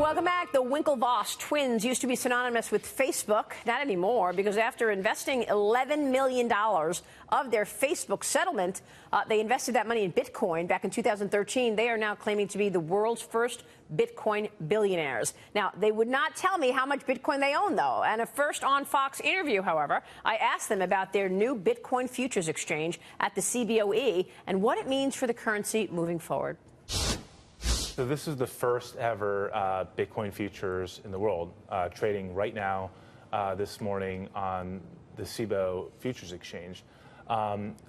Welcome back. The Winklevoss twins used to be synonymous with Facebook. Not anymore, because after investing $11 million of their Facebook settlement, they invested that money in Bitcoin back in 2013. They are now claiming to be the world's first Bitcoin billionaires. Now, they would not tell me how much Bitcoin they own, though. And a first on Fox interview, however, I asked them about their new Bitcoin futures exchange at the CBOE and what it means for the currency moving forward. So this is the first ever Bitcoin futures in the world, trading right now this morning on the CBOE Futures Exchange.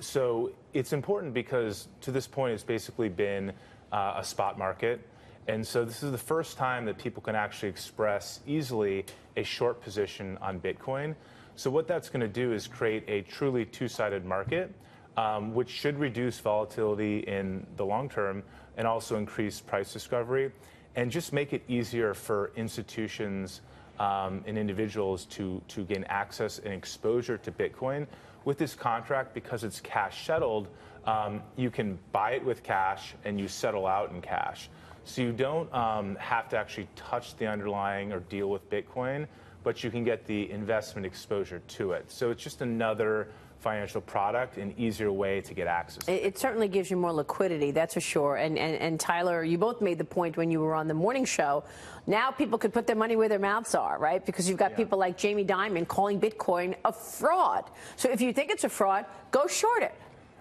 So it's important because to this point it's basically been a spot market. And so this is the first time that people can actually express easily a short position on Bitcoin. So what that's going to do is create a truly two-sided market, which should reduce volatility in the long term and also increase price discovery and just make it easier for institutions and individuals to gain access and exposure to Bitcoin. With this contract, because it's cash settled, you can buy it with cash and you settle out in cash. So you don't have to actually touch the underlying or deal with Bitcoin, but you can get the investment exposure to it. So it's just another financial product, an easier way to get access to it certainly gives you more liquidity, that's for sure. And Tyler, you both made the point when you were on the morning show. Now people could put their money where their mouths are, right? Because you've got people like Jamie Dimon calling Bitcoin a fraud. So if you think it's a fraud, go short it.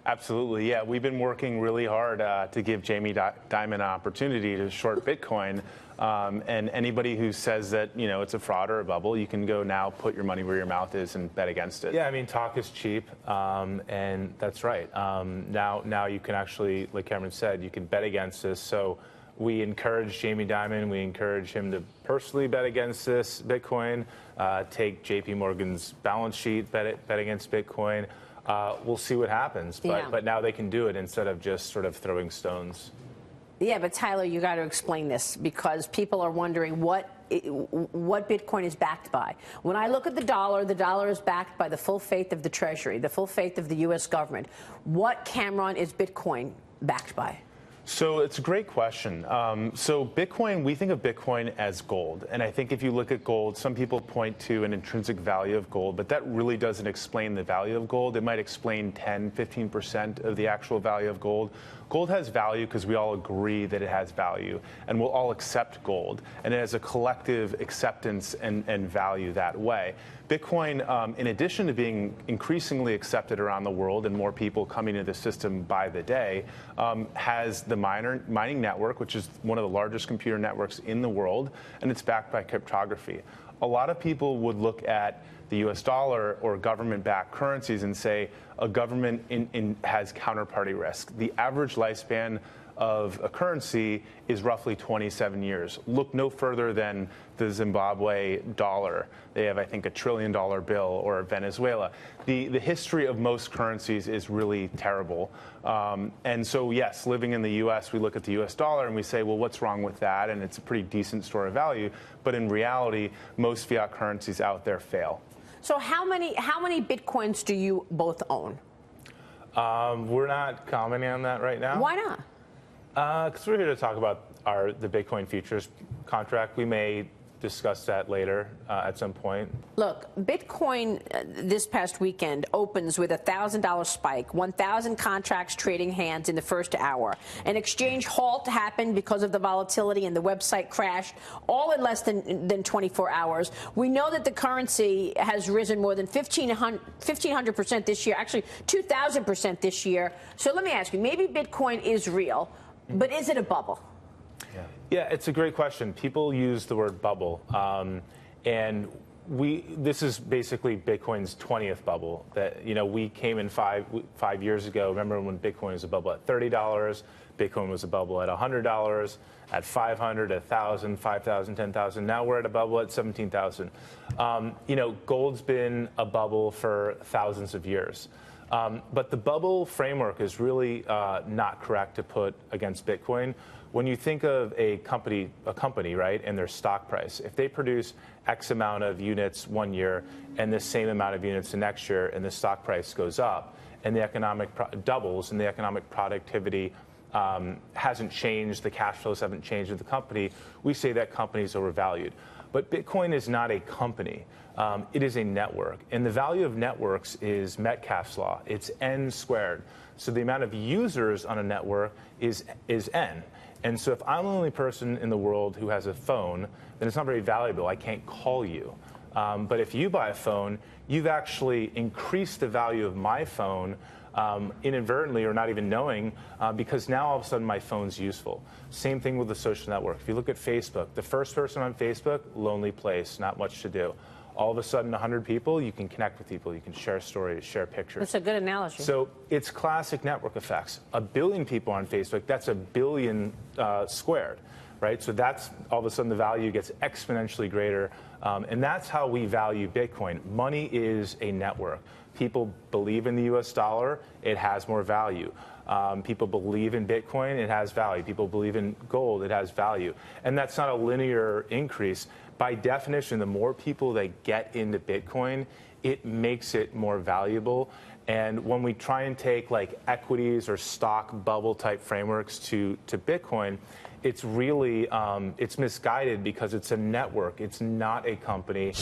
Absolutely, yeah. We've been working really hard to give Jamie Dimon an opportunity to short Bitcoin. And anybody who says that, you know, it's a fraud or a bubble, you can go now, put your money where your mouth is and bet against it. Yeah, I mean, talk is cheap, and that's right. Now you can actually, like Cameron said, you can bet against this. So we encourage Jamie Dimon, we encourage him to personally bet against this Bitcoin, take JP Morgan's balance sheet, bet against Bitcoin. We'll see what happens, but now they can do it instead of just sort of throwing stones. Yeah, but Tyler, you got to explain this because people are wondering what Bitcoin is backed by. When I look at the dollar is backed by the full faith of the Treasury, the full faith of the U.S. government. What, Cameron, is Bitcoin backed by? So it's a great question. So Bitcoin, we think of Bitcoin as gold. And I think if you look at gold, some people point to an intrinsic value of gold, but that really doesn't explain the value of gold. It might explain 10, 15% of the actual value of gold. Gold has value because we all agree that it has value, and we'll all accept gold. And it has a collective acceptance and value that way. Bitcoin, in addition to being increasingly accepted around the world and more people coming into the system by the day, has the mining network, which is one of the largest computer networks in the world, and it's backed by cryptography. A lot of people would look at the U.S. dollar or government-backed currencies and say a government has counterparty risk. The average lifespan of a currency is roughly 27 years. Look no further than the Zimbabwe dollar. They have, I think, $1 trillion bill, or Venezuela. The history of most currencies is really terrible. And so, yes, living in the U.S., we look at the U.S. dollar and we say, well, what's wrong with that? And it's a pretty decent store of value. But in reality, most fiat currencies out there fail. So how many Bitcoins do you both own? We're not commenting on that right now. Why not? Because we're here to talk about the Bitcoin futures contract. We may discuss that later at some point. Look, Bitcoin this past weekend opens with a $1,000 spike, 1,000 contracts trading hands in the first hour. An exchange halt happened because of the volatility and the website crashed, all in less than 24 hours. We know that the currency has risen more than 1,500% this year, actually 2,000% this year. So let me ask you, maybe Bitcoin is real, but is it a bubble? Yeah, it's a great question. People use the word bubble, and this is basically Bitcoin's 20th bubble. That, you know, we came in five years ago. Remember when Bitcoin was a bubble at $30? Bitcoin was a bubble at $100, at $500, $1,000, $5,000, $10,000. Now we're at a bubble at $17,000. You know, gold's been a bubble for thousands of years. But the bubble framework is really not correct to put against Bitcoin. When you think of a company, right, and their stock price, if they produce X amount of units one year and the same amount of units the next year, and the stock price goes up, and the economic doubles, and the economic productivity hasn't changed, the cash flows haven't changed of the company, we say that company is overvalued. But Bitcoin is not a company. It is a network. And the value of networks is Metcalfe's law. It's n squared. So the amount of users on a network is n. And so if I'm the only person in the world who has a phone, then it's not very valuable. I can't call you. But if you buy a phone, you've actually increased the value of my phone inadvertently or not even knowing, because now all of a sudden my phone's useful. Same thing with the social network. If you look at Facebook, the first person on Facebook, lonely place, not much to do. All of a sudden, 100 people, you can connect with people, you can share stories, share pictures. That's a good analogy. So it's classic network effects. 1 billion people on Facebook, that's 1 billion squared, right? So that's all of a sudden the value gets exponentially greater. And that's how we value Bitcoin. Money is a network. People believe in the US dollar, it has more value. People believe in Bitcoin, it has value. People believe in gold, it has value. And that's not a linear increase. By definition, the more people that get into Bitcoin, it makes it more valuable. And when we try and take like equities or stock bubble type frameworks to Bitcoin, it's really, it's misguided because it's a network. It's not a company.